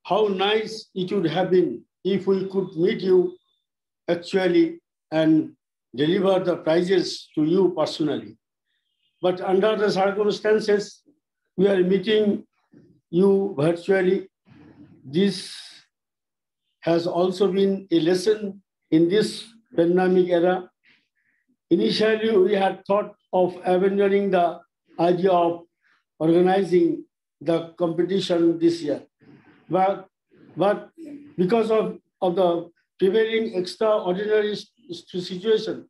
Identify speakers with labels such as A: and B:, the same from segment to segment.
A: how nice it would have been if we could meet you actually and deliver the prizes to you personally. But under the circumstances, we are meeting you virtually. This has also been a lesson in this pandemic era. Initially, we had thought of abandoning the idea of organizing the competition this year. But because of the prevailing extraordinary situation,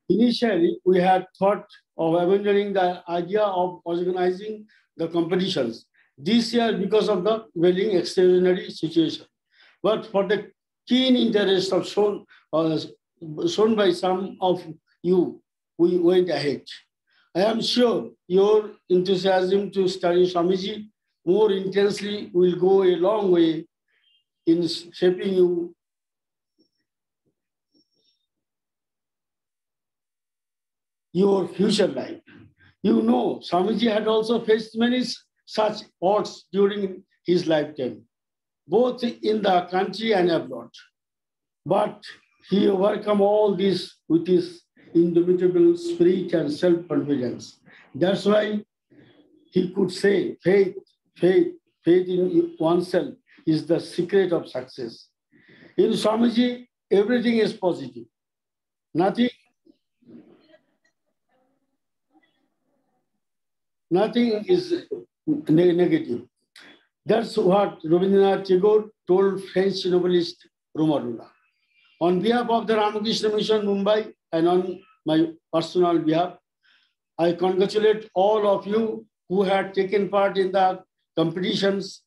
A: initially we had thought of abandoning the idea of organizing the competitions this year because of the prevailing extraordinary situation. But for the keen interest of shown by some of you, we went ahead. I am sure your enthusiasm to study Swamiji more intensely will go a long way in shaping your future life. You know, Swamiji had also faced many such odds during his lifetime, both in the country and abroad. But he overcome all this with his indomitable spirit and self-confidence. That's why he could say faith in oneself is the secret of success. In Swamiji, everything is positive. Nothing is negative. That's what Rabindranath Tagore told French novelist Romarola. On behalf of the Ramakrishna Mission Mumbai and on my personal behalf, I congratulate all of you who had taken part in the competitions,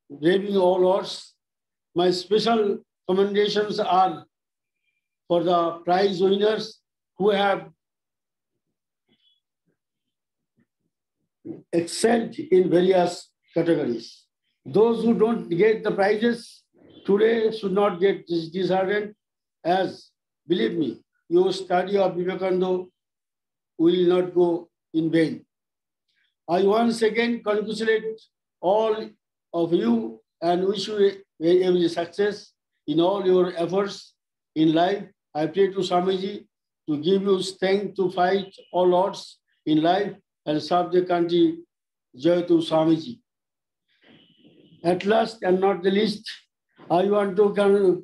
A: braving all odds. My special commendations are for the prize winners who have excelled in various categories. Those who don't get the prizes today should not get disheartened, as, believe me, your study of Vivekananda will not go in vain. I once again congratulate all of you and wish you every success in all your efforts in life. I pray to Swamiji to give you strength to fight all odds in life and serve the country. Jai to Swamiji. At last and not the least, I want to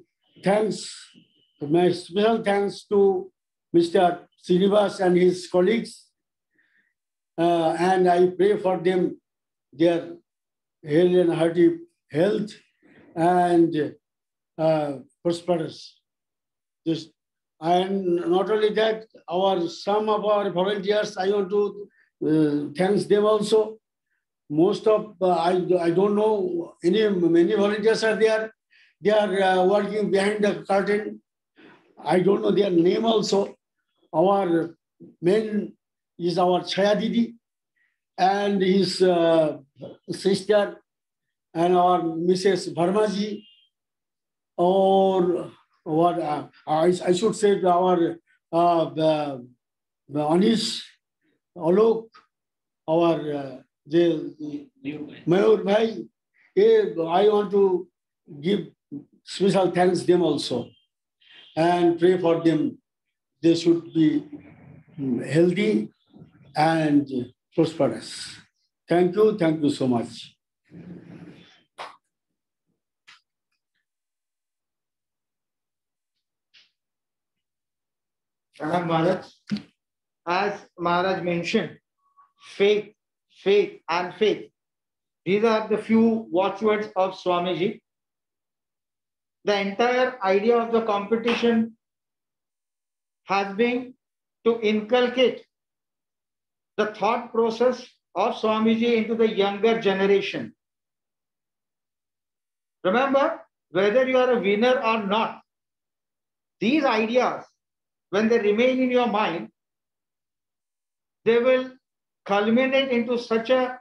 A: my special thanks to Mr. Srinivas and his colleagues. And I pray for them, their health and hearty health and prosperous. And not only that, some of our volunteers, I want to thank them also. Most of, I don't know, many volunteers are there. They are working behind the curtain. I don't know their name also. Our main is our Chaya Didi and his sister and our Mrs. Bharmaji, or what I should say our the Anish, Alok, our Mayur Bhai. I want to give special thanks them also and pray for them. They should be healthy and prosperous. Thank you so much.
B: Maharaj, as Maharaj mentioned, faith, and faith. These are the few watchwords of Swamiji. The entire idea of the competition has been to inculcate the thought process of Swamiji into the younger generation. Remember, whether you are a winner or not, these ideas, when they remain in your mind, they will culminate into such a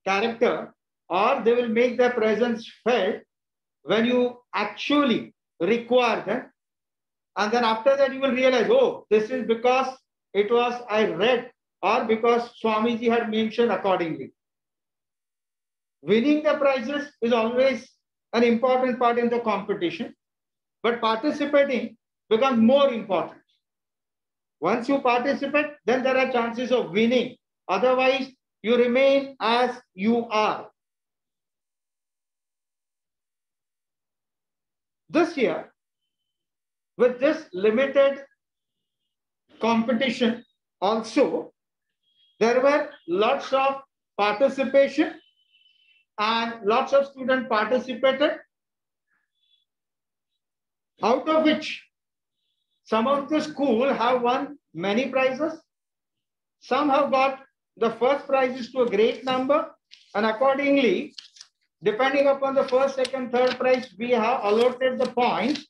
B: character, or they will make their presence felt when you actually require them. And then after that, you will realize, oh, this is because it was I read, or because Swamiji had mentioned accordingly. winning the prizes is always an important part in the competition, but participating becomes more important. Once you participate, then there are chances of winning. Otherwise, you remain as you are. This year, with this limited competition also, there were lots of participation and lots of students participated, out of which some of the school have won many prizes. Some have got the first prizes to a great number, and accordingly, depending upon the first, second, third prize, we have allotted the points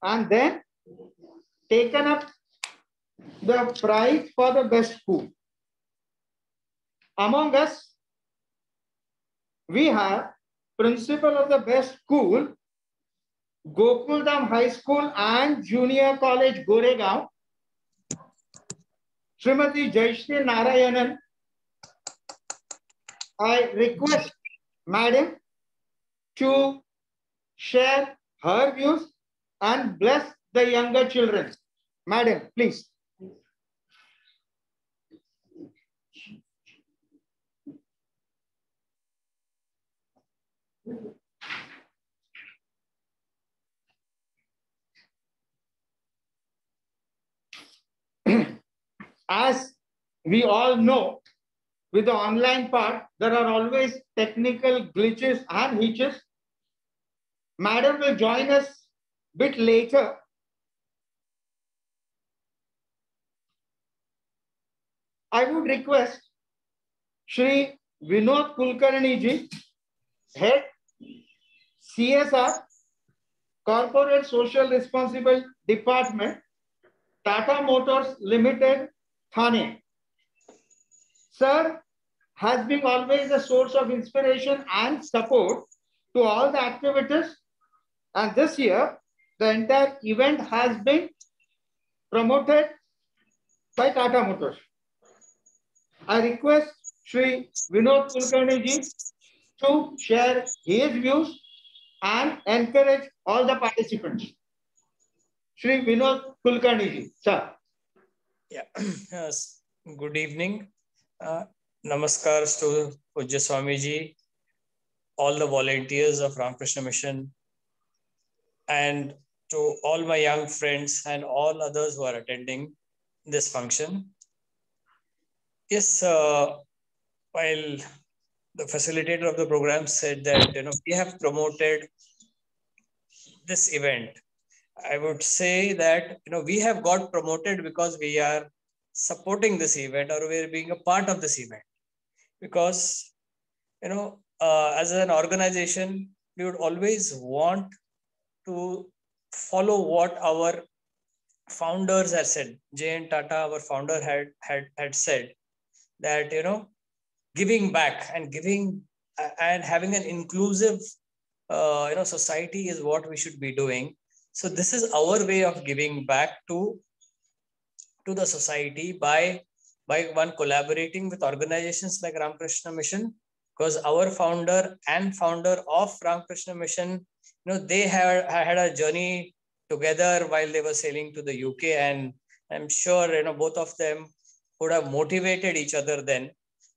B: and then taken up the prize for the best school. Among us, we have principal of the best school, Gokuldam High School and Junior College, Goregaon, Srimati Jayashree Narayanan. I request Madam to share her views and bless the younger children. Madam, please. As we all know, with the online part, there are always technical glitches and hitches. Madam will join us a bit later. I would request Shri Vinod Kulkarni ji, Head CSR, Corporate Social Responsible Department, Tata Motors Limited, Thane. Sir has been always a source of inspiration and support to all the activities. And this year, the entire event has been promoted by Tata Motors. I request Shri Vinod Kulkarni ji to share his views and encourage all the participants. Shri Vinod Kulkarni ji, sir.
C: Yeah. Yes. Good evening. Namaskar to Pujya Swamiji, all the volunteers of Ramakrishna Mission, and to all my young friends and all others who are attending this function. Yes, while the facilitator of the program said that we have promoted this event, I would say that we have got promoted because we are supporting this event, or we're being a part of this event. Because as an organization, we would always want to follow what our founders have said. J.N. Tata, our founder, had said that giving back and giving and having an inclusive society is what we should be doing. So this is our way of giving back to the society by one collaborating with organizations like Ramakrishna Mission, because our founder of Ramakrishna Mission, they had a journey together while they were sailing to the UK, and I'm sure both of them would have motivated each other then.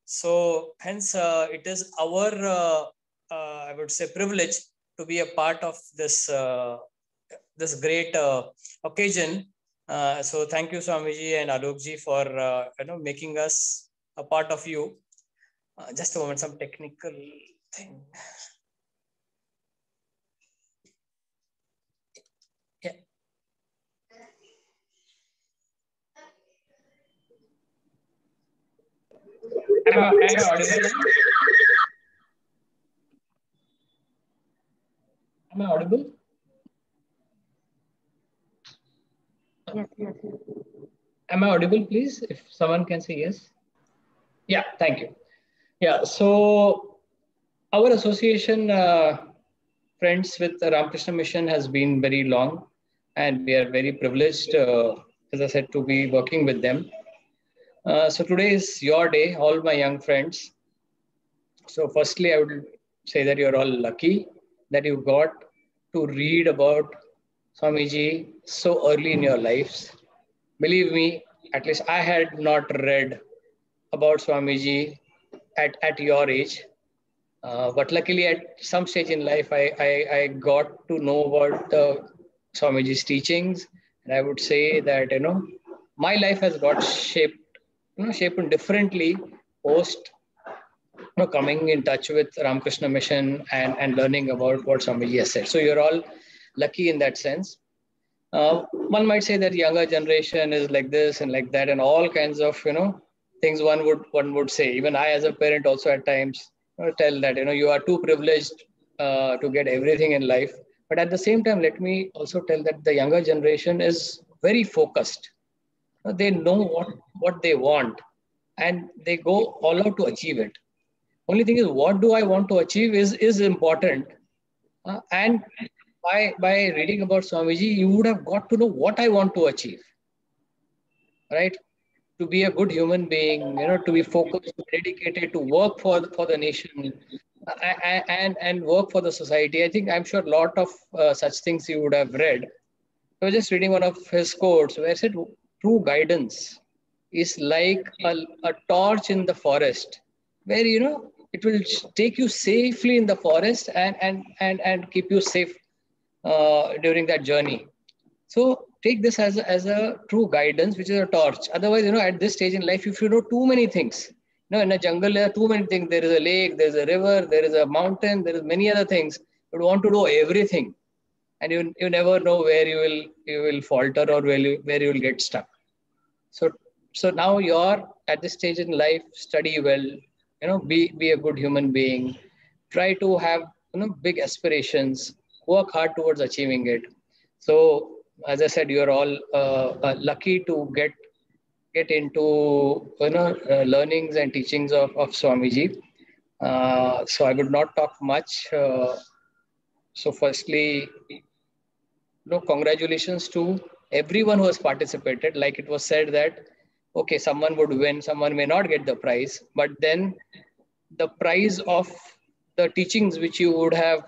C: So hence it is our I would say privilege to be a part of this this great occasion. So thank you, Swamiji and Alokji, for making us a part of you. Just a moment, some technical thing. Yeah. Am I audible? Am I audible?
D: Yes.
C: Am I audible, please? If someone can say yes. Yeah, thank you. Yeah, so our association, friends with Ramakrishna Mission, has been very long, and we are very privileged, as I said, to be working with them. So today is your day, all my young friends. So firstly, I would say that you're all lucky that you got to read about Swamiji so early in your lives. Believe me, at least I had not read about Swamiji at your age. But luckily, at some stage in life, I got to know about Swamiji's teachings. And I would say that, my life has got shaped differently post coming in touch with Ramakrishna Mission and learning about what Swamiji has said. So you're all lucky in that sense. One might say that younger generation is like this and like that, and all kinds of things one would say. Even I, as a parent, also at times tell that you are too privileged to get everything in life. But at the same time, let me also tell that the younger generation is very focused. They know what they want, and they go all out to achieve it. Only thing is, what do I want to achieve is important. And by reading about Swamiji, you would have got to know what I want to achieve, right? To be a good human being, to be focused, dedicated, to work for the nation, and work for the society. I think I'm sure a lot of such things you would have read. I was just reading one of his quotes where it said, "True guidance is like a torch in the forest, where it will take you safely in the forest and keep you safe during that journey." So take this as a true guidance, which is a torch. Otherwise, at this stage in life, if you know too many things, in a jungle, there are too many things. There is a lake, there is a river, there is a mountain, there is many other things. You want to know everything, and you never know where you will falter or where you will get stuck. So now you're at this stage in life, study well, be a good human being, try to have big aspirations, work hard towards achieving it. So as I said, you're all lucky to get into learnings and teachings of Swamiji. So I would not talk much. So firstly, congratulations to everyone who has participated. Like it was said that, okay, someone would win, someone may not get the prize, but then the prize of the teachings which you would have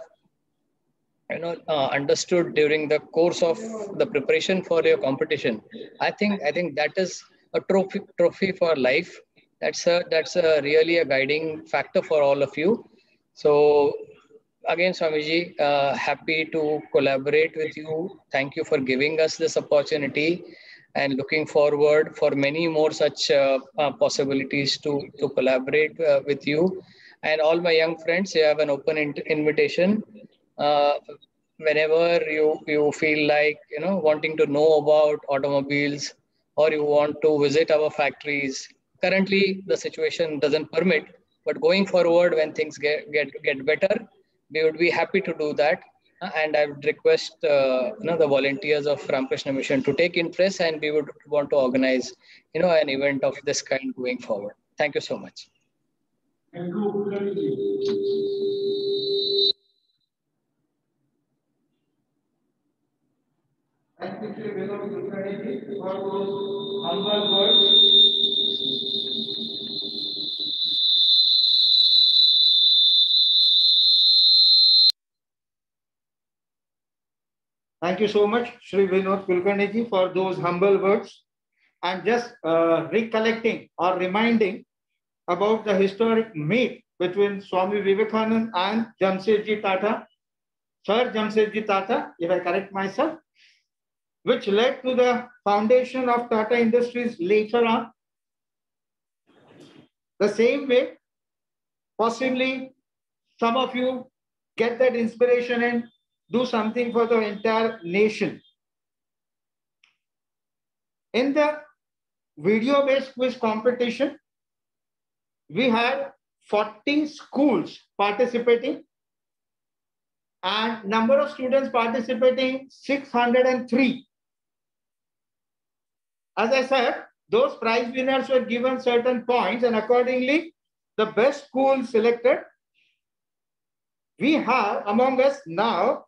C: understood during the course of the preparation for your competition, I think that is a trophy for life. That's a really a guiding factor for all of you. So again, Swamiji, happy to collaborate with you. Thank you for giving us this opportunity, and looking forward for many more such possibilities to collaborate with you. And all my young friends, you have an open invitation. Whenever you feel like wanting to know about automobiles, or you want to visit our factories. Currently, the situation doesn't permit, but going forward, when things get better, we would be happy to do that. And I would request the volunteers of Ramakrishna Mission to take interest, and we would want to organize an event of this kind going forward. Thank you so much.
A: Thank you. Thank you, Sri Vinod Kulkarni, for those humble words.
B: Thank you so much, Sri Vinod Kulkarni, for those humble words. And just recollecting or reminding about the historic meet between Swami Vivekananda and Jamsetji Tata, Sir Jamsetji Tata, if I correct myself, which led to the foundation of Tata Industries later on. The same way, possibly some of you get that inspiration and do something for the entire nation. In the video-based quiz competition, we had 40 schools participating, and number of students participating 603. As I said, those prize winners were given certain points, and accordingly, the best school selected. We have among us now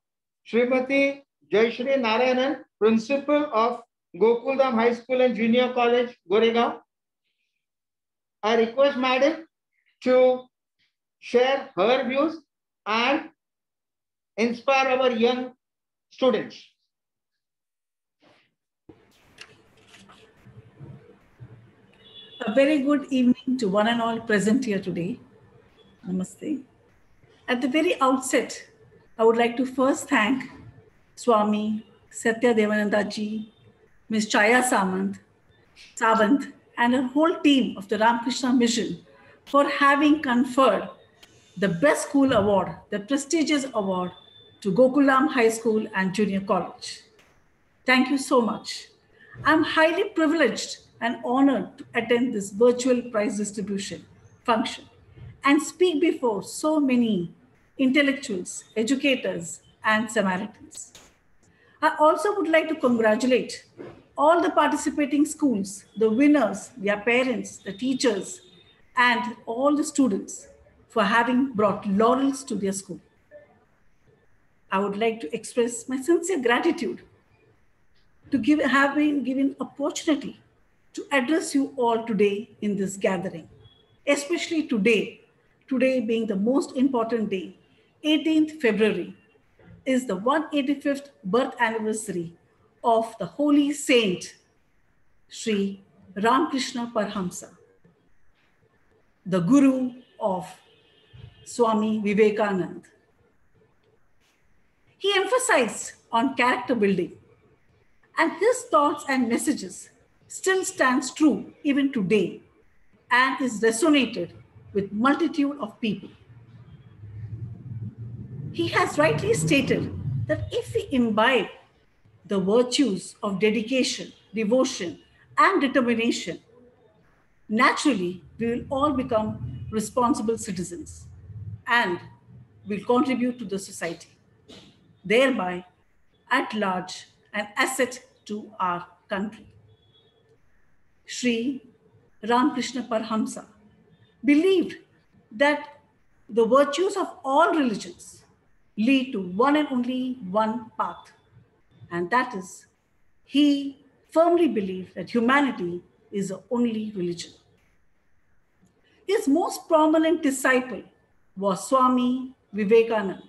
B: Srimati Jayashree Narayanan, Principal of Gokuldham High School and Junior College, Goregaon. I request Madam to share her views and inspire our young students.
E: A very good evening to one and all present here today. Namaste. At the very outset, I would like to first thank Swami Satya Devananda ji, Ms. Chaya Savant, and her whole team of the Ramakrishna Mission for having conferred the Best School Award, the prestigious award, to Gokulam High School and Junior College. Thank you so much. I'm highly privileged and honored to attend this virtual prize distribution function and speak before so many intellectuals, educators, and Samaritans. I also would like to congratulate all the participating schools, the winners, their parents, the teachers, and all the students for having brought laurels to their school. I would like to express my sincere gratitude to have been given opportunity to address you all today in this gathering, especially today being the most important day, 18th February, is the 185th birth anniversary of the holy saint, Sri Ramakrishna Parhamsa, the guru of Swami Vivekananda. He emphasized on character building, and his thoughts and messages still stands true even today and is resonated with multitude of people. He has rightly stated that if we imbibe the virtues of dedication, devotion, and determination, naturally we will all become responsible citizens and will contribute to the society, thereby at large an asset to our country. Sri Ramakrishna Parhamsa believed that the virtues of all religions lead to one and only one path, and that is, he firmly believed that humanity is the only religion. His most prominent disciple was Swami Vivekananda,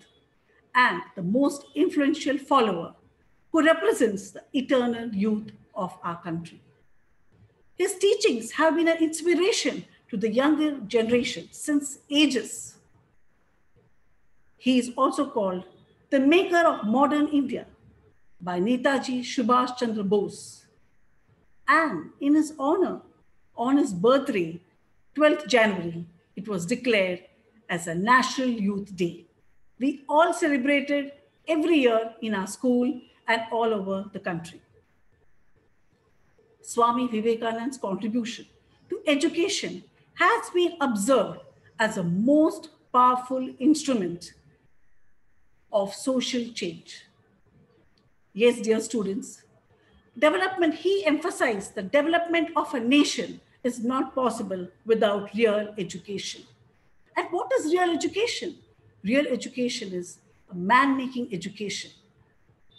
E: and the most influential follower who represents the eternal youth of our country. His teachings have been an inspiration to the younger generation since ages. He is also called the maker of modern India by Netaji Subhash Chandra Bose. And in his honor, on his birthday, 12th January, it was declared as a National Youth Day. We all celebrated every year in our school and all over the country. Swami Vivekananda's contribution to education has been observed as a most powerful instrument of social change. Yes, dear students, he emphasized the development of a nation is not possible without real education. And what is real education? Real education is a man-making education.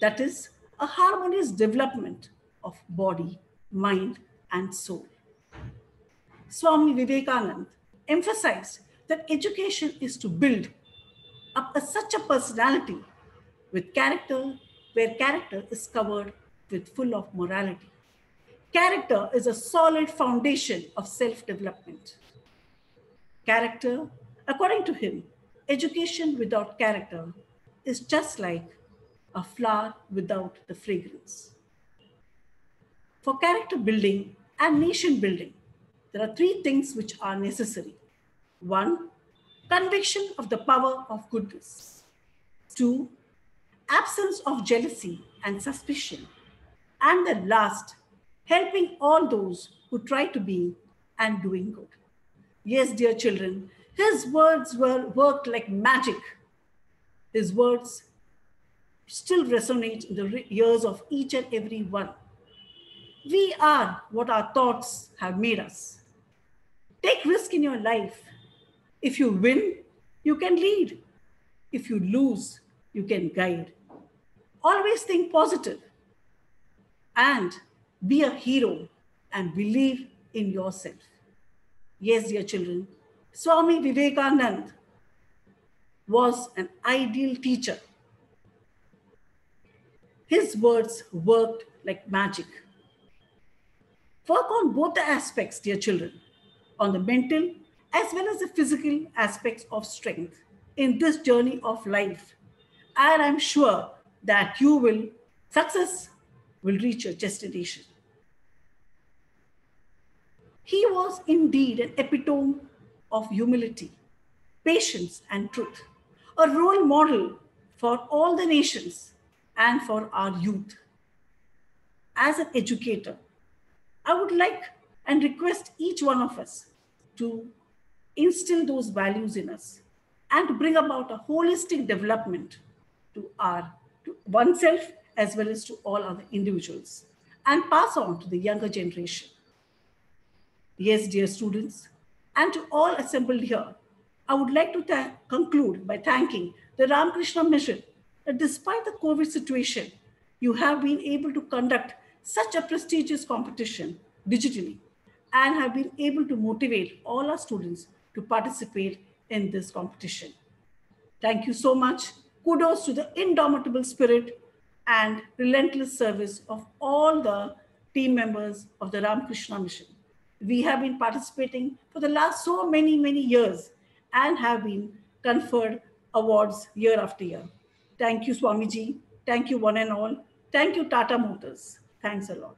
E: That is a harmonious development of body, mind, and soul. Swami Vivekananda emphasized that education is to build up such a personality with character, where character is covered with full of morality. Character is a solid foundation of self-development. Character, according to him, education without character is just like a flower without the fragrance. For character building and nation building, there are three things which are necessary. One, conviction of the power of goodness. Two, absence of jealousy and suspicion. And the last, helping all those who try to be and doing good. Yes, dear children, his words were worked like magic. His words still resonate in the ears of each and every one. We are what our thoughts have made us. Take risk in your life. If you win, you can lead. If you lose, you can guide. Always think positive and be a hero and believe in yourself. Yes, dear children, Swami Vivekananda was an ideal teacher. His words worked like magic. Work on both the aspects, dear children, on the mental as well as the physical aspects of strength in this journey of life. And I'm sure that success will reach your destination. He was indeed an epitome of humility, patience, and truth, a role model for all the nations and for our youth. As an educator, I would like and request each one of us to instill those values in us and to bring about a holistic development to oneself as well as to all other individuals and pass on to the younger generation. Yes, dear students, and to all assembled here, I would like to conclude by thanking the Ramakrishna Mission that despite the COVID situation, you have been able to conduct such a prestigious competition digitally and have been able to motivate all our students to participate in this competition. Thank you so much. Kudos to the indomitable spirit and relentless service of all the team members of the Ramakrishna Mission. We have been participating for the last so many, many years and have been conferred awards year after year. Thank you, Swamiji. Thank you, one and all. Thank you, Tata Motors. Thanks a lot.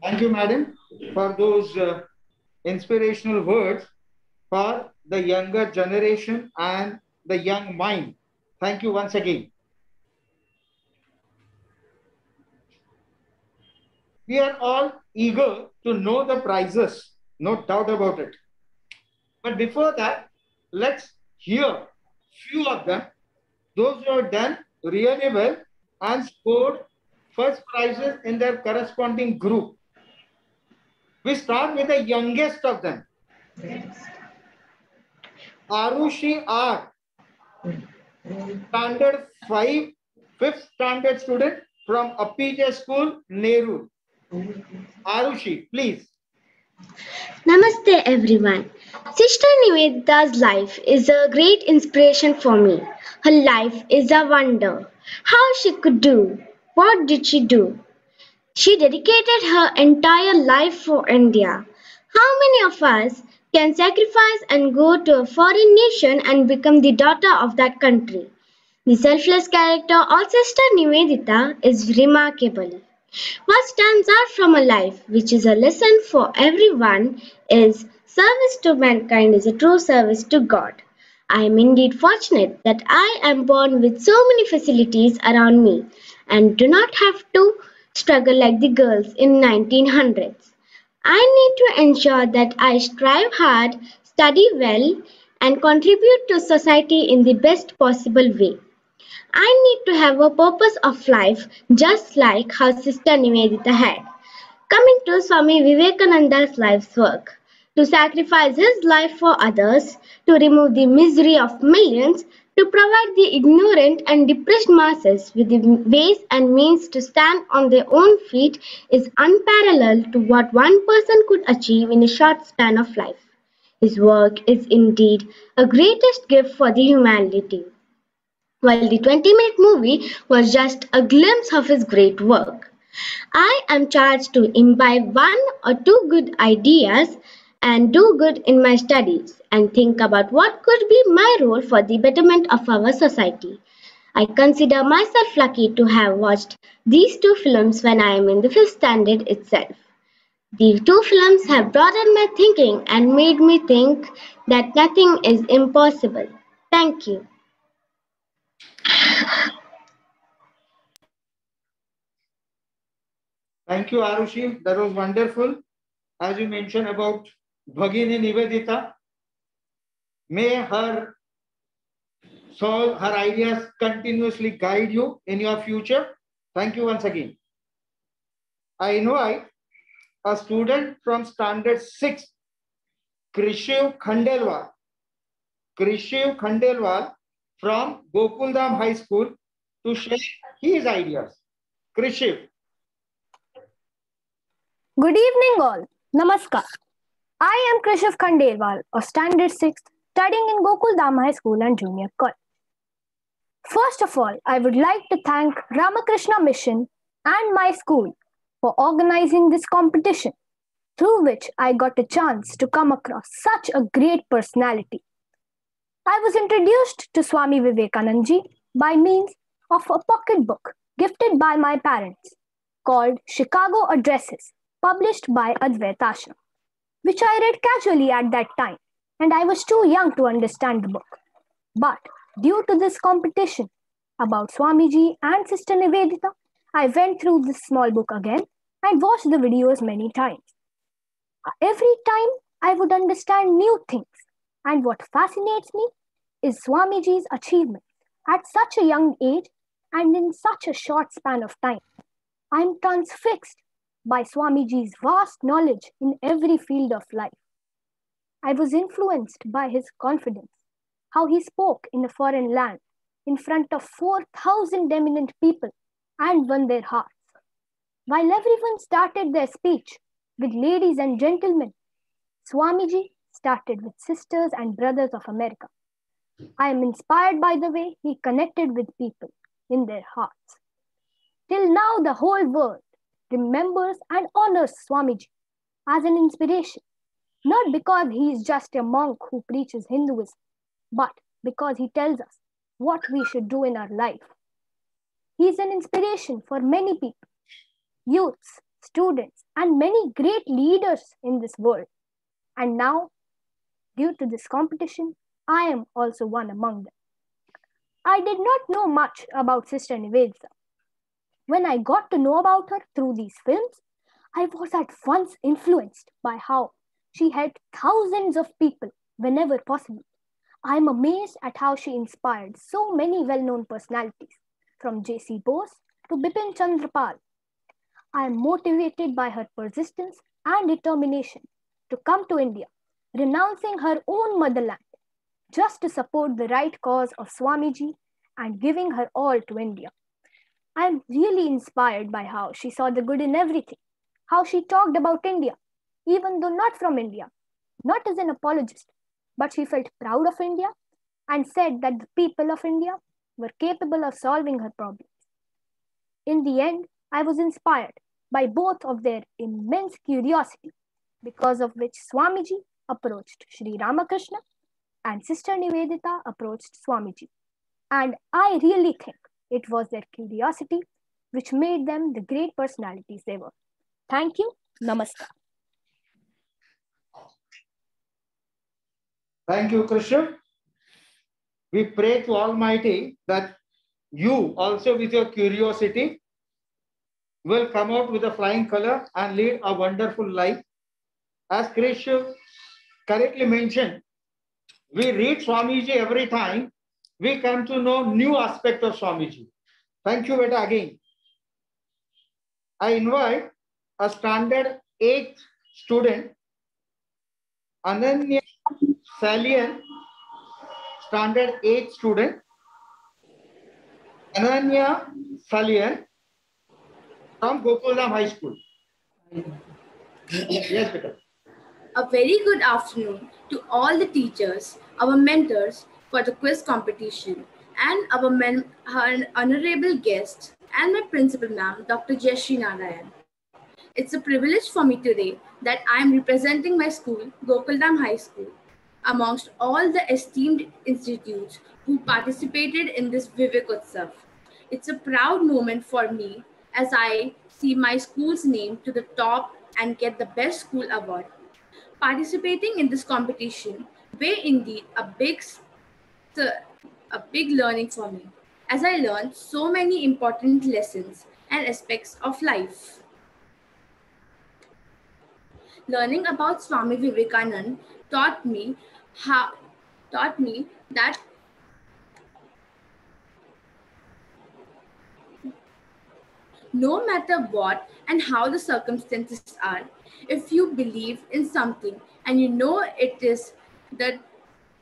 B: Thank you, madam, for those inspirational words for the younger generation and the young mind. Thank you once again. We are all eager to know the prizes, no doubt about it. But before that, let's hear few of them, those who have done really well and scored first prizes in their corresponding group. We start with the youngest of them. Arushi R, standard 5, 5th standard student from Apija School, Nehru. Arushi, please.
F: Namaste everyone. Sister Nivedita's life is a great inspiration for me. Her life is a wonder. How she could do? What did she do? She dedicated her entire life for India. How many of us can sacrifice and go to a foreign nation and become the daughter of that country? The selfless character of Sister Nivedita is remarkable. What stands out from her life, which is a lesson for everyone, is service to mankind is a true service to God. I am indeed fortunate that I am born with so many facilities around me and do not have to struggle like the girls in 1900s. I need to ensure that I strive hard, study well, and contribute to society in the best possible way. I need to have a purpose of life just like her sister Nivedita had. Coming to Swami Vivekananda's life's work. To sacrifice his life for others, to remove the misery of millions, to provide the ignorant and depressed masses with the ways and means to stand on their own feet is unparalleled to what one person could achieve in a short span of life. His work is indeed a greatest gift for the humanity. While the 20-minute movie was just a glimpse of his great work, I am charged to imbibe one or two good ideas and do good in my studies and think about what could be my role for the betterment of our society. I consider myself lucky to have watched these two films when I am in the fifth standard itself. The two films have broadened my thinking and made me think that nothing is impossible. Thank you.
B: Thank you, Arushi. That was wonderful. As you mentioned about Bhagini Nivedita, may her soul, her ideas continuously guide you in your future. Thank you once again. I invite a student from Standard 6, Krishiv Khandelwal. Krishiv Khandelwal from Gokuldam High School to share his ideas. Krishiv.
G: Good evening all. Namaskar. I am Krishiv Khandelwal of Standard 6 studying in Gokuldam High School and Junior College. First of all, I would like to thank Ramakrishna Mission and my school for organizing this competition, through which I got a chance to come across such a great personality. I was introduced to Swami Vivekanand ji by means of a pocketbook gifted by my parents called Chicago Addresses, published by Advait Ashram, which I read casually at that time, and I was too young to understand the book. But due to this competition about Swamiji and Sister Nivedita, I went through this small book again and watched the videos many times. Every time I would understand new things, and what fascinates me is Swamiji's achievement at such a young age and in such a short span of time. I am transfixed by Swamiji's vast knowledge in every field of life. I was influenced by his confidence, how he spoke in a foreign land in front of 4,000 eminent people and won their hearts. While everyone started their speech with ladies and gentlemen, Swamiji started with sisters and brothers of America. I am inspired by the way he connected with people in their hearts. Till now, the whole world remembers and honors Swamiji as an inspiration, not because he is just a monk who preaches Hinduism, but because he tells us what we should do in our life. He is an inspiration for many people, youths, students, and many great leaders in this world. And now, due to this competition, I am also one among them. I did not know much about Sister Nivedita. When I got to know about her through these films, I was at once influenced by how she helped thousands of people whenever possible. I am amazed at how she inspired so many well-known personalities, from J.C. Bose to Bipin Chandra Pal. I am motivated by her persistence and determination to come to India, renouncing her own motherland, just to support the right cause of Swamiji and giving her all to India. I am really inspired by how she saw the good in everything, how she talked about India, even though not from India, not as an apologist, but she felt proud of India and said that the people of India were capable of solving her problems. In the end, I was inspired by both of their immense curiosity, because of which Swamiji approached Sri Ramakrishna and Sister Nivedita approached Swamiji. And I really think it was their curiosity which made them the great personalities they were. Thank you. Namaskar.
B: Thank you, Krishiv. We pray to Almighty that you also with your curiosity will come out with a flying color and lead a wonderful life. As Krishiv correctly mentioned, we read Swamiji every time we come to know new aspect of Swamiji. Thank you, Beta, again. I invite a standard 8th student, Ananya Salian, standard 8th student, Ananya Salian from Gokuldam High School. Yes, Beta.
H: A very good afternoon to all the teachers, our mentors for the quiz competition, and our honorable guests and my principal ma'am, Dr. Jayashree Narayan. It's a privilege for me today that I am representing my school, Gokuldam High School, amongst all the esteemed institutes who participated in this Vivek Utsav. It's a proud moment for me as I see my school's name to the top and get the Best School Award. Participating in this competition were indeed a big learning for me, as I learned so many important lessons and aspects of life. Learning about Swami Vivekananda taught me that no matter what and how the circumstances are, if you believe in something and you know that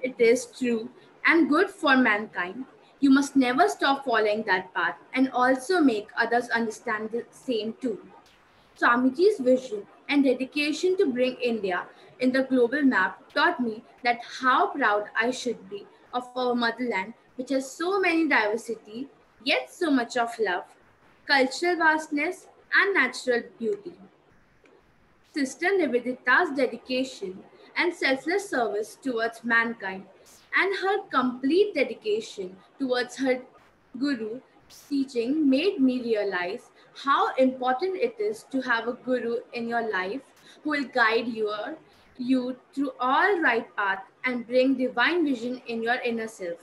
H: it is true and good for mankind, you must never stop following that path and also make others understand the same too. Swamiji's vision and dedication to bring India in the global map taught me that how proud I should be of our motherland, which has so many diversity, yet so much of love, cultural vastness, and natural beauty. Sister Nivedita's dedication and selfless service towards mankind and her complete dedication towards her Guru teaching made me realize how important it is to have a Guru in your life who will guide you through all right path and bring divine vision in your inner self.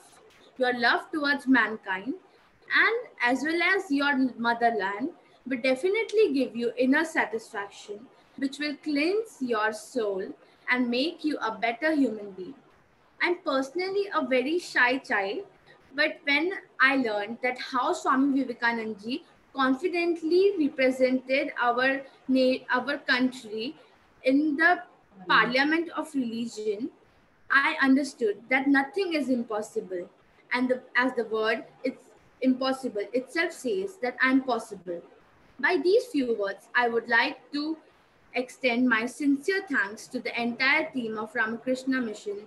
H: Your love towards mankind and as well as your motherland will definitely give you inner satisfaction, which will cleanse your soul and make you a better human being. I'm personally a very shy child, but when I learned that how Swami Vivekananda ji confidently represented our country in the parliament of religion, I understood that nothing is impossible. And as the word it's impossible itself says that I'm possible. By these few words, I would like to extend my sincere thanks to the entire team of Ramakrishna Mission,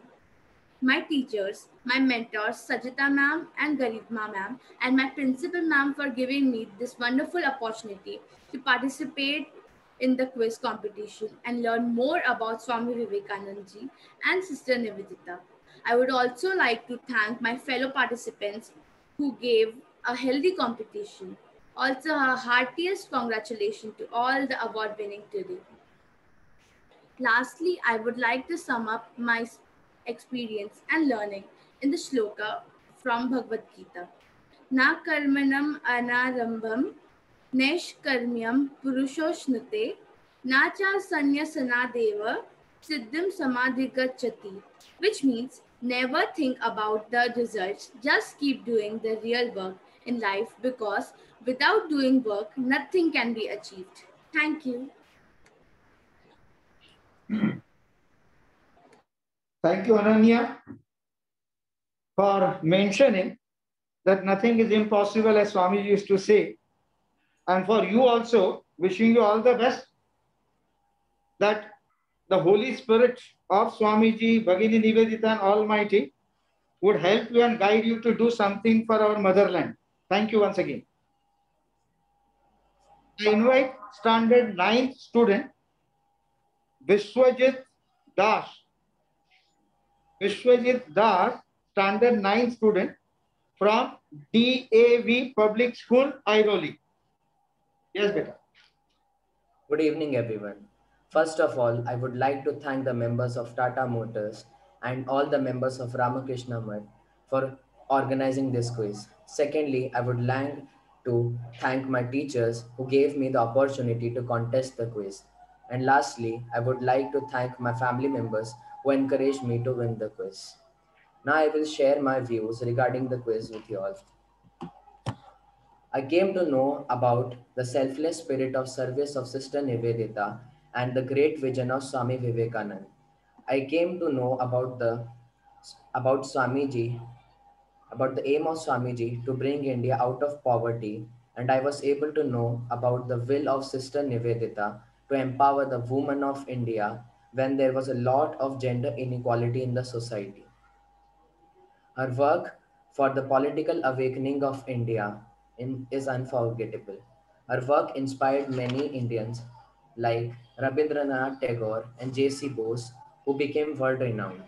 H: my teachers, my mentors, Sajita ma'am and Garibma ma'am, and my principal ma'am for giving me this wonderful opportunity to participate in the quiz competition and learn more about Swami Vivekananda ji and Sister Nivedita. I would also like to thank my fellow participants who gave a healthy competition. Also, a heartiest congratulations to all the award winning today. Lastly, I would like to sum up my experience and learning in the shloka from Bhagavad Gita. Na karmanam anarambham neshkarmyam purushoshnute na cha sanyasana deva siddhim samadhigachati, which means never think about the results, just keep doing the real work in life because without doing work, nothing can be achieved. Thank you.
B: Thank you, Ananya, for mentioning that nothing is impossible, as Swami used to say. And for you also, wishing you all the best, that the Holy Spirit of Swamiji, Bhagini Nivedita and Almighty would help you and guide you to do something for our motherland. Thank you once again. I invite standard 9th student, Vishwajit Das. Vishwajit Das, standard 9th student from DAV Public School, Airoli. Yes, beta.
I: Good evening, everyone. First of all, I would like to thank the members of Tata Motors and all the members of Ramakrishna Math for organizing this quiz. Secondly, I would like to thank my teachers who gave me the opportunity to contest the quiz. And lastly, I would like to thank my family members who encouraged me to win the quiz. Now I will share my views regarding the quiz with you all. I came to know about the selfless spirit of service of Sister Nivedita and the great vision of Swami Vivekananda. I came to know about Swamiji, about the aim of Swamiji to bring India out of poverty, and I was able to know about the will of Sister Nivedita to empower the women of India when there was a lot of gender inequality in the society. Her work for the political awakening of India is unforgettable. Her work inspired many Indians like Rabindranath Tagore and J.C. Bose, who became world renowned.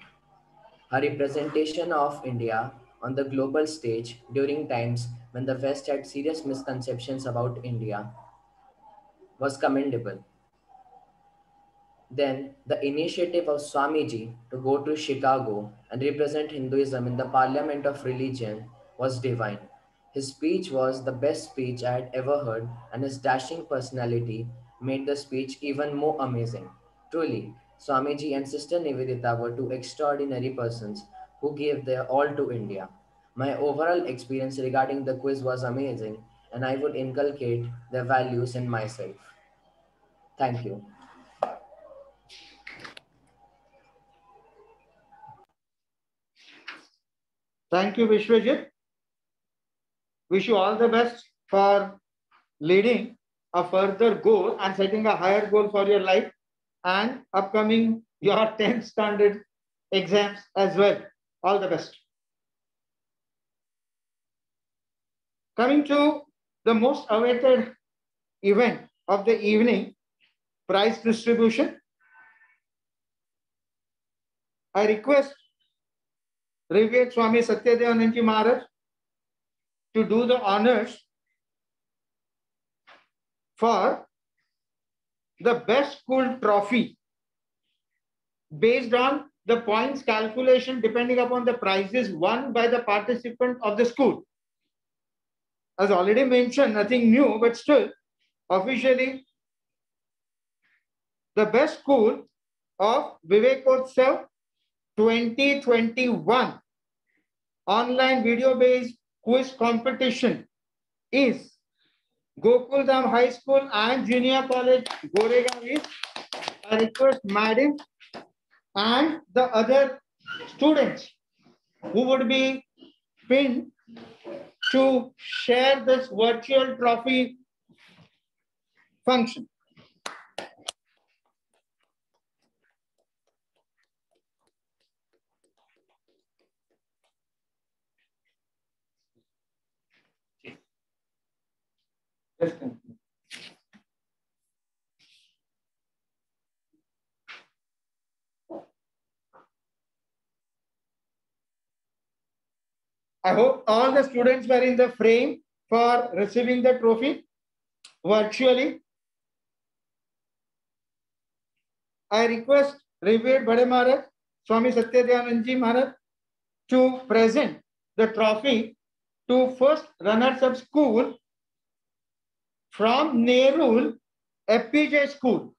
I: Her representation of India on the global stage during times when the West had serious misconceptions about India was commendable. Then, the initiative of Swamiji to go to Chicago and represent Hinduism in the Parliament of Religion was divine. His speech was the best speech I had ever heard, and his dashing personality made the speech even more amazing. Truly, Swamiji and Sister Nivedita were two extraordinary persons who gave their all to India. My overall experience regarding the quiz was amazing, and I would inculcate their values in myself. Thank you.
B: Thank you, Vishwajit. Wish you all the best for leading a further goal and setting a higher goal for your life and upcoming your 10th standard exams as well. All the best. Coming to the most awaited event of the evening, prize distribution. I request Revered Swami Satyadevananji Maharaj to do the honors for the best school trophy based on the points calculation depending upon the prizes won by the participant of the school. As already mentioned, nothing new, but still officially the best school of Vivekotsav 2021 online video-based quiz competition is Gokuldham High School and Junior College, Goregaon. I request Madam and the other students who would be pinned to share this virtual trophy function. I hope all the students were in the frame for receiving the trophy virtually. I request Revered Bade Maharaj, Swami Satyadevananji Maharaj, to present the trophy to first runners-up school from Nerul FPJ school.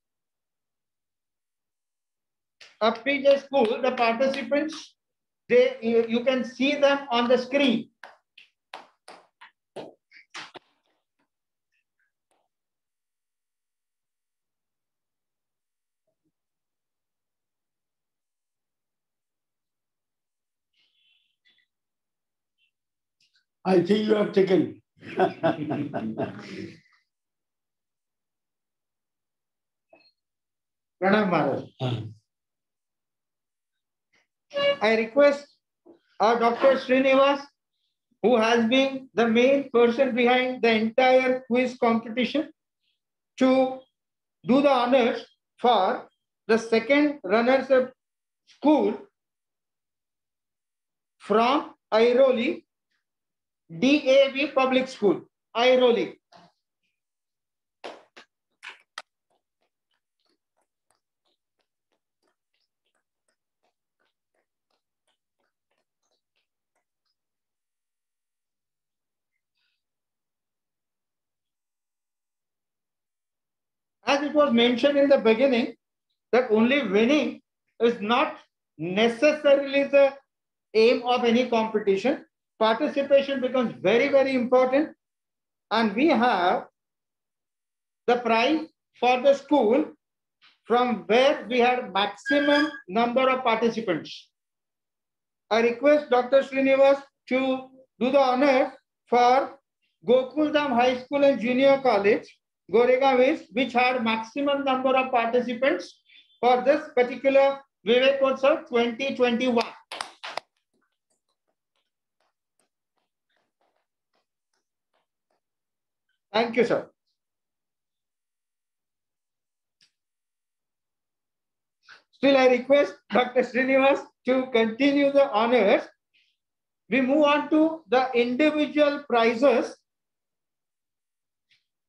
B: FPJ school, the participants, you can see them on the screen.
A: I think you have taken.
B: Pranam Maharaj. I request Dr. Srinivas, who has been the main person behind the entire quiz competition, to do the honors for the second runners-up school from Airoli, DAV Public School, Airoli. As it was mentioned in the beginning, that only winning is not necessarily the aim of any competition. Participation becomes very, very important. And we have the prize for the school from where we had maximum number of participants. I request Dr. Srinivas to do the honors for Gokuldham High School and Junior College, Goregaon, which had maximum number of participants for this particular Vivekotsav 2021. Thank you, sir. Still, I request Dr. Srinivas to continue the honors. We move on to the individual prizes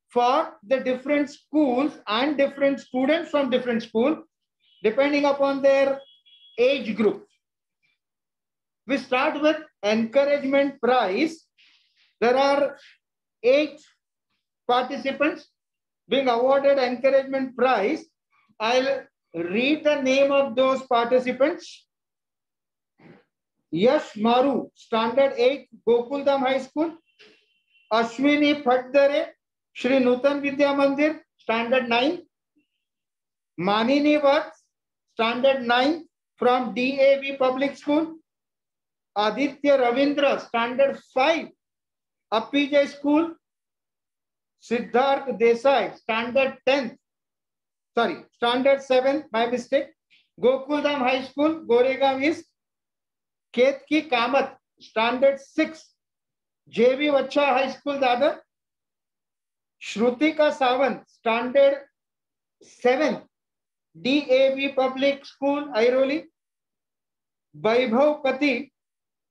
B: for the different schools and different students from different schools, depending upon their age group. We start with encouragement prize. There are 8 participants being awarded encouragement prize. I'll read the name of those participants. Yash Maru, Standard 8, Gokuldam High School. Ashwini Phatdare, Shri Nutan Vidya Mandir, Standard 9. Manini Vats, Standard 9 from DAV Public School. Aditya Ravindra, Standard 5, Appijay School. Siddharth Desai, Standard 10. Sorry, Standard 7, my mistake. Gokuldam High School, Goregaon East. Ketki Kamath, Standard 6, JV Vacha High School, Dadar. Shrutika Sawant, Standard 7, DAV Public School, Airoli. Vaibhav Pati,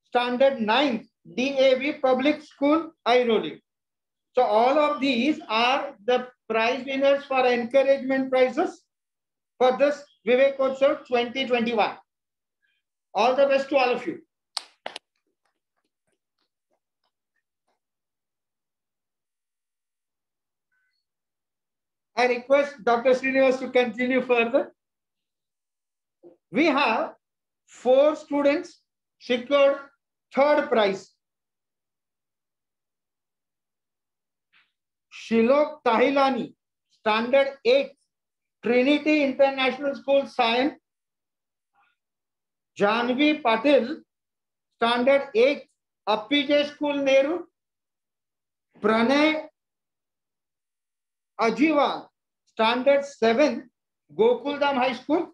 B: Standard 9, DAV Public School, Airoli. So all of these are the prize winners for encouragement prizes for this Vivekotsav 2021. All the best to all of you. I request Dr. Srinivas to continue further. We have 4 students secured 3rd prize. Shilok Tahilani, Standard 8, Trinity International School, Science. Janvi Patil, Standard 8, Appijay School, Nehru. Pranay Ajiva, Standard 7, Gokuldam High School.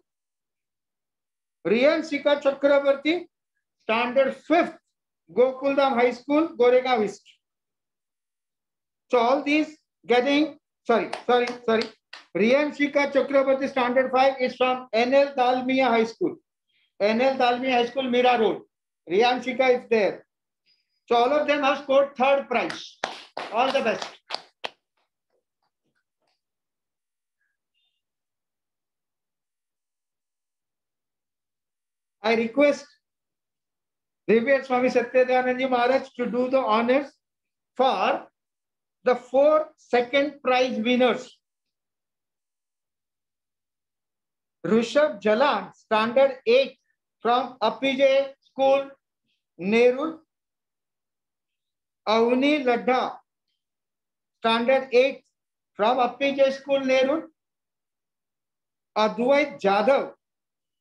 B: Riyan Sika Chakrabarti, Standard 5th, Gokuldam High School, Goregaon East. So all these getting, sorry. Riyan Sika Chakrabarti, Standard 5 is from NL Dalmia High School. NL Dalmia High School, Mira Road. Riyan Sika is there. So all of them have scored 3rd prize. All the best. I request Revered Swami Satyadevanand Maharaj to do the honors for the 4 second prize winners. Rishabh Jalan, Standard 8 from Appijay School, Nehru. Avni Ladha, Standard 8 from Appijay School, Nehru. Advait Jadhav,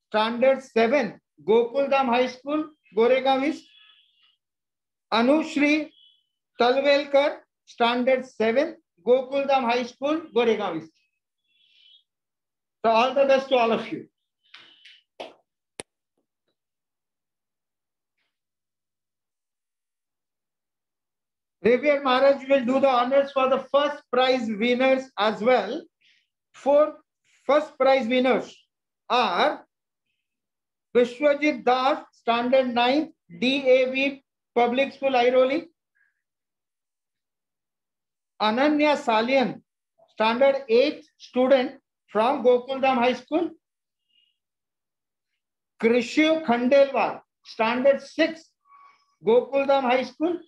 B: Standard 7, Gokuldam High School, Goregaon East. Anushri Talvelkar, Standard 7, Gokuldam High School, Goregaon East. So all the best to all of you. Revered Maharaj will do the honors for the first prize winners as well. 4 first prize winners are Vishwajit Das, Standard 9, DAV Public School, Airoli. Ananya Salian, Standard 8 student from Gokuldam High School. Krishiv Khandelwal, Standard 6, Gokuldam High School.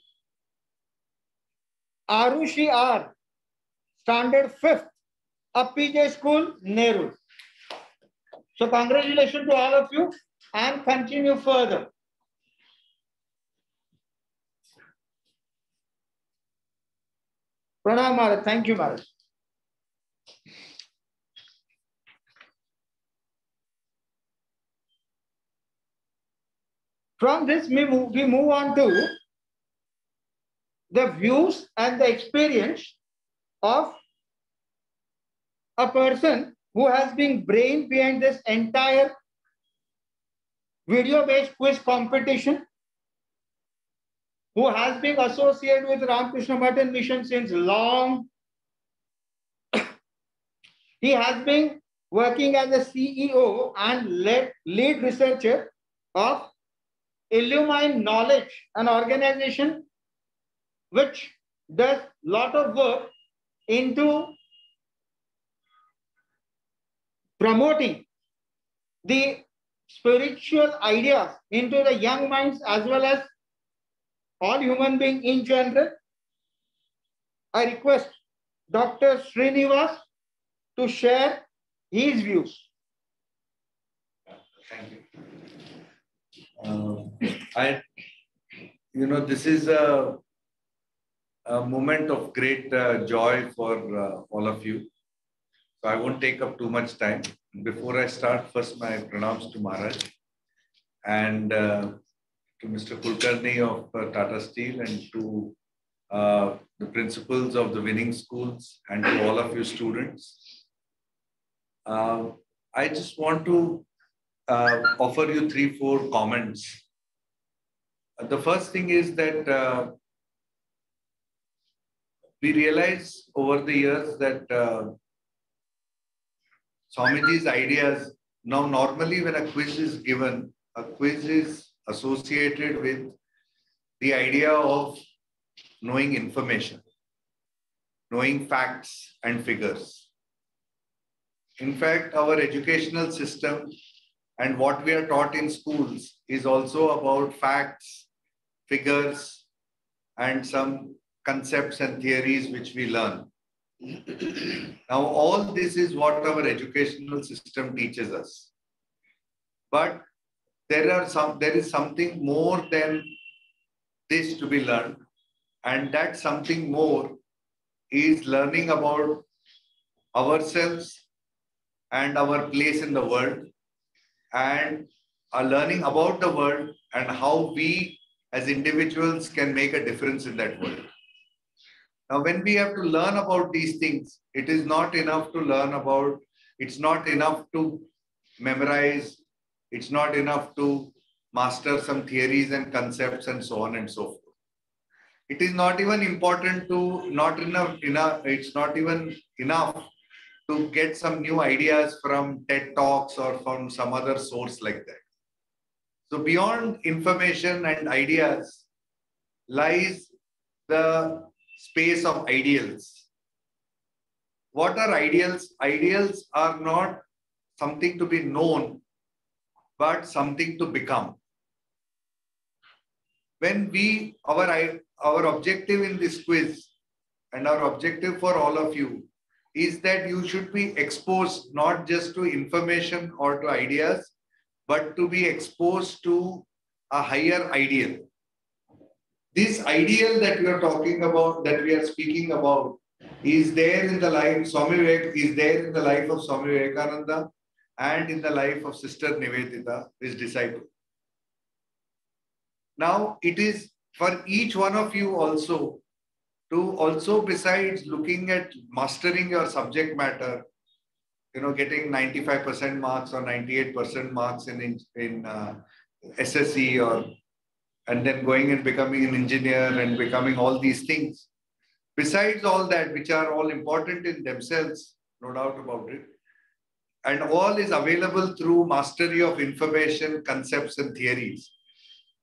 B: Arushi R, Standard 5th, Appijay School, Nehru. So congratulations to all of you and continue further. Pranam Maharaj. Thank you, Maharaj. From this, we move on to the views and the experience of a person who has been brain behind this entire video-based quiz competition, who has been associated with Ramakrishna Math Mission since long. He has been working as a CEO and lead researcher of Illumine Knowledge, an organization which does a lot of work into promoting the spiritual ideas into the young minds as well as all human beings in general. I request Dr. Srinivas to share his views.
J: Thank you. This is a moment of great joy for all of you. So I won't take up too much time. Before I start, first my pranams to Maharaj and to Mr. Kulkarni of Tata Steel and to the principals of the winning schools and to all of you students. I just want to offer you 3-4 comments. The first thing is that we realize over the years that Swamiji's ideas, now normally when a quiz is given, a quiz is associated with the idea of knowing information, knowing facts and figures. In fact, our educational system and what we are taught in schools is also about facts, figures, and some concepts and theories which we learn. Now, all this is what our educational system teaches us. But there is something more than this to be learned. And that something more is learning about ourselves and our place in the world, and learning about the world and how we as individuals can make a difference in that world. Now, when we have to learn about these things, it is not enough to learn about, it's not enough to memorize, it's not enough to master some theories and concepts and so on and so forth. It is not even important to, it's not even enough to get some new ideas from TED Talks or from some other source like that. So beyond information and ideas lies the space of ideals. What are ideals? Ideals are not something to be known, but something to become. When our objective in this quiz and our objective for all of you is that you should be exposed not just to information or to ideas, but to be exposed to a higher ideal. This ideal that we are talking about, that we are speaking about, is there in the life of Swami Vivekananda and in the life of Sister Nivedita, his disciple. Now, it is for each one of you also to besides looking at mastering your subject matter, getting 95% marks or 98% marks in SSC and then going and becoming an engineer and becoming all these things. Besides all that, which are all important in themselves, no doubt about it, and all is available through mastery of information, concepts and theories.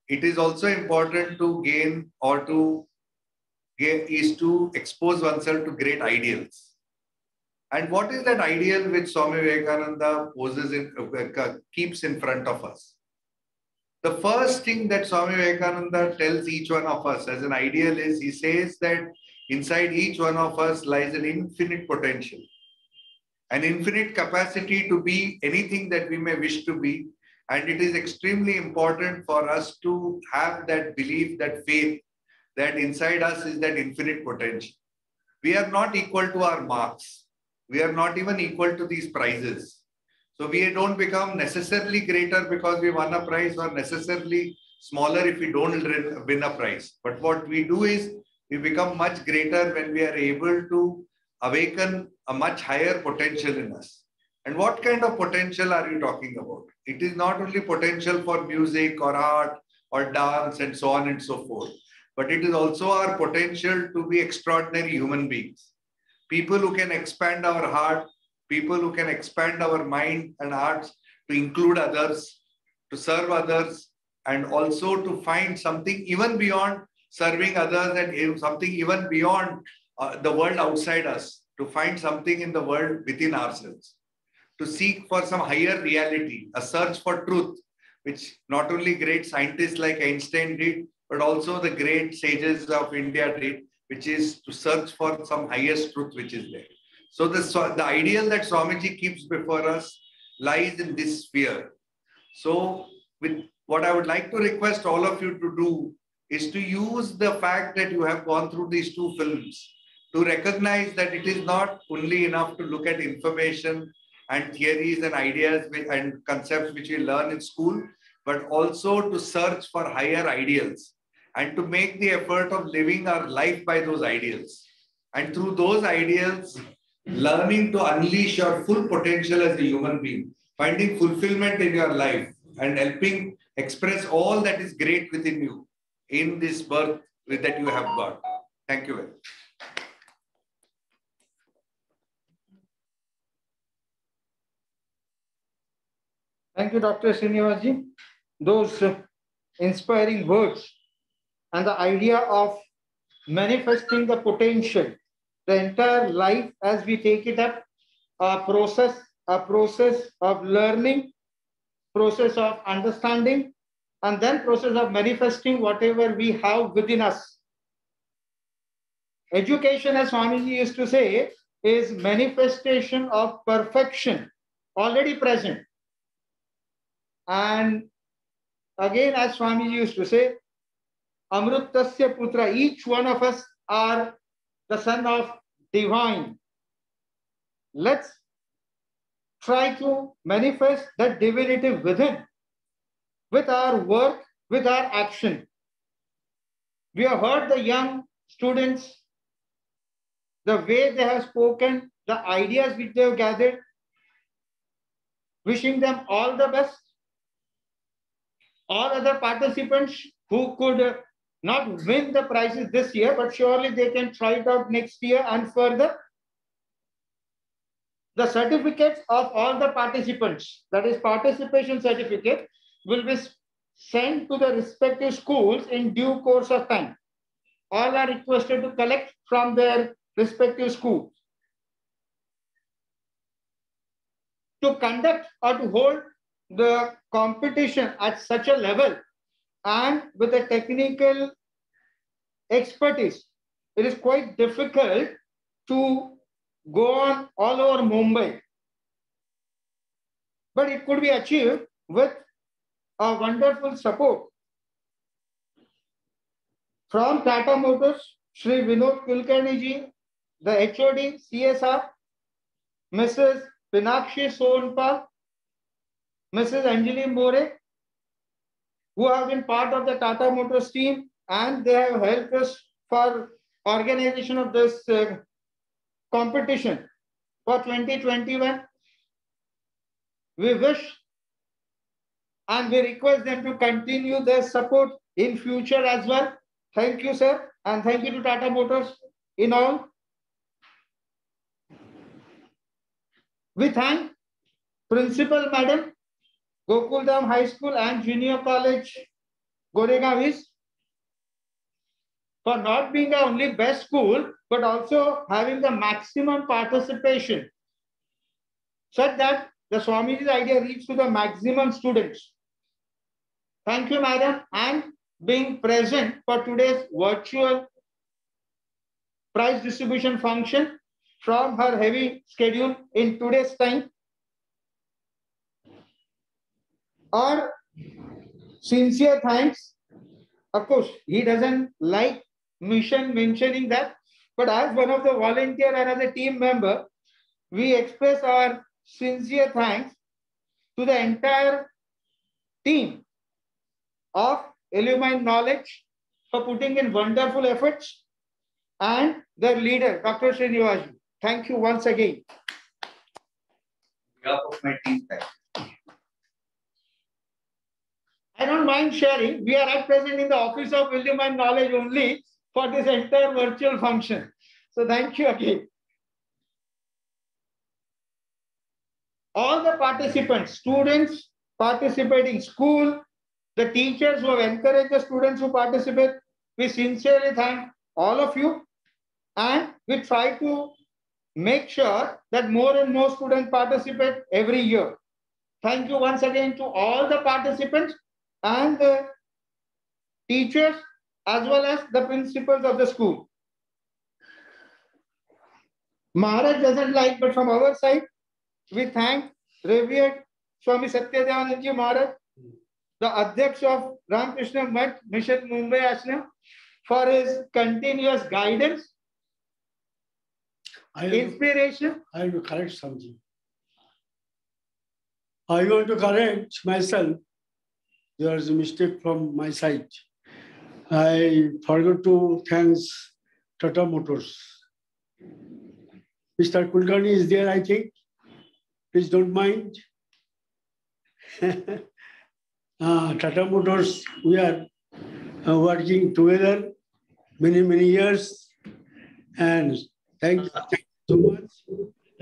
J: It is also important to gain or to expose oneself to great ideals. And what is that ideal which Swami Vivekananda keeps in front of us? The first thing that Swami Vivekananda tells each one of us as an ideal is, he says that inside each one of us lies an infinite potential, an infinite capacity to be anything that we may wish to be. And it is extremely important for us to have that belief, that faith, that inside us is that infinite potential. We are not equal to our marks. We are not even equal to these prizes. So we don't become necessarily greater because we won a prize, or necessarily smaller if we don't win a prize. But what we do is we become much greater when we are able to awaken a much higher potential in us. And what kind of potential are you talking about? It is not only potential for music or art or dance and so on and so forth, but it is also our potential to be extraordinary human beings. People who can expand our heart, people who can expand our mind and hearts to include others, to serve others, and also to find something even beyond serving others and something even beyond the world outside us, to find something in the world within ourselves, to seek for some higher reality, a search for truth, which not only great scientists like Einstein did, but also the great sages of India did, which is to search for some highest truth which is there. So the ideal that Swamiji keeps before us lies in this sphere. So with what I would like to request all of you to do is to use the fact that you have gone through these two films to recognize that it is not only enough to look at information and theories and ideas and concepts which we learn in school, but also to search for higher ideals and to make the effort of living our life by those ideals. And through those ideals, learning to unleash your full potential as a human being, finding fulfillment in your life and helping express all that is great within you in this birth that you have got. Thank you very much.
B: Thank you, Dr. Srinivasji. Those inspiring words and the idea of manifesting the potential, the entire life as we take it up, a process of learning, process of understanding, and then process of manifesting whatever we have within us. Education, as Swamiji used to say, is manifestation of perfection already present. And again, as Swamiji used to say, Amrutasya Putra, each one of us are the son of divine. Let's try to manifest that divinity within, with our work, with our action. We have heard the young students, the way they have spoken, the ideas which they have gathered. Wishing them all the best. All other participants who could not win the prizes this year, but surely they can try it out next year and further. The certificates of all the participants, that is participation certificate, will be sent to the respective schools in due course of time. All are requested to collect from their respective schools. To conduct or to hold the competition at such a level and with a technical expertise, it is quite difficult to go on all over Mumbai. But it could be achieved with a wonderful support from Tata Motors, Shri Vinod Kulkarni ji, the HOD, CSR, Mrs. Pinakshi Sonpal, Mrs. Anjali More, who have been part of the Tata Motors team, and they have helped us for organization of this competition for 2021. We wish and we request them to continue their support in future as well. Thank you, sir, and thank you to Tata Motors in all. We thank Principal Madam, Gokuldham High School and Junior College, Goregaon East, for not being the only best school, but also having the maximum participation, such that the Swamiji's idea reached to the maximum students. Thank you, madam, and being present for today's virtual prize distribution function from her heavy schedule in today's time. Our sincere thanks. Of course, he doesn't like mission mentioning that, but as one of the volunteer and as a team member, we express our sincere thanks to the entire team of Illumine Knowledge for putting in wonderful efforts, and their leader, Dr. Srinivasji. Thank you once again.
J: On behalf of my team, thank you.
B: I don't mind sharing. We are at present in the office of Illumine Knowledge only for this entire virtual function. So thank you again. All the participants, students participating, school, the teachers who have encouraged the students to participate, we sincerely thank all of you, and we try to make sure that more and more students participate every year. Thank you once again to all the participants and the teachers as well as the principals of the school. Maharaj doesn't but from our side, we thank Revered Swami Satyadevanand Ji Maharaj the Adhyaksh of Ramakrishna Mission Mumbai Ashram, for his continuous guidance, inspiration.
A: I have to correct something. I want to correct myself. There is a mistake from my side. I forgot to thank Tata Motors. Mr. Kulkarni is there, I think. Please don't mind. Tata Motors, we are working together many years. And thank you so much.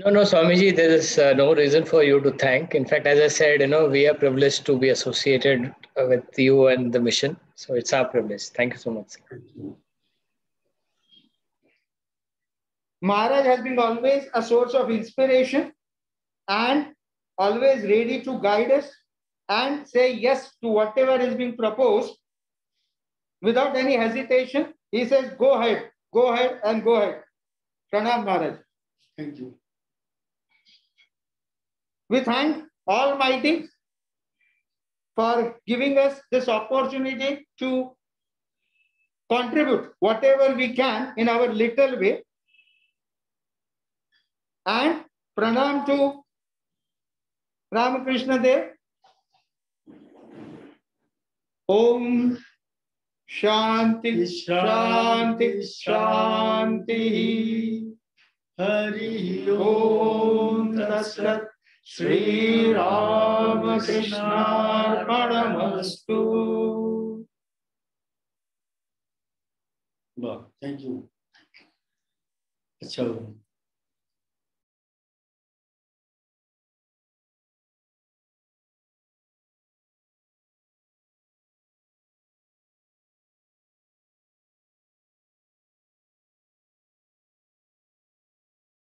C: No, Swamiji, there is no reason for you to thank. In fact, as I said, we are privileged to be associated with you and the mission. So it's our privilege. Thank you so much.
B: Maharaj has been always a source of inspiration and always ready to guide us and say yes to whatever is being proposed without any hesitation. He says, go ahead and go ahead. Pranam Maharaj.
A: Thank you.
B: We thank Almighty for giving us this opportunity to contribute whatever we can in our little way. And pranam to Ramakrishna Dev. Om Shanti Shanti Shanti. Hari Om Tat Shri Ramakrishna Arpanamastu.
A: Thank you. Achha.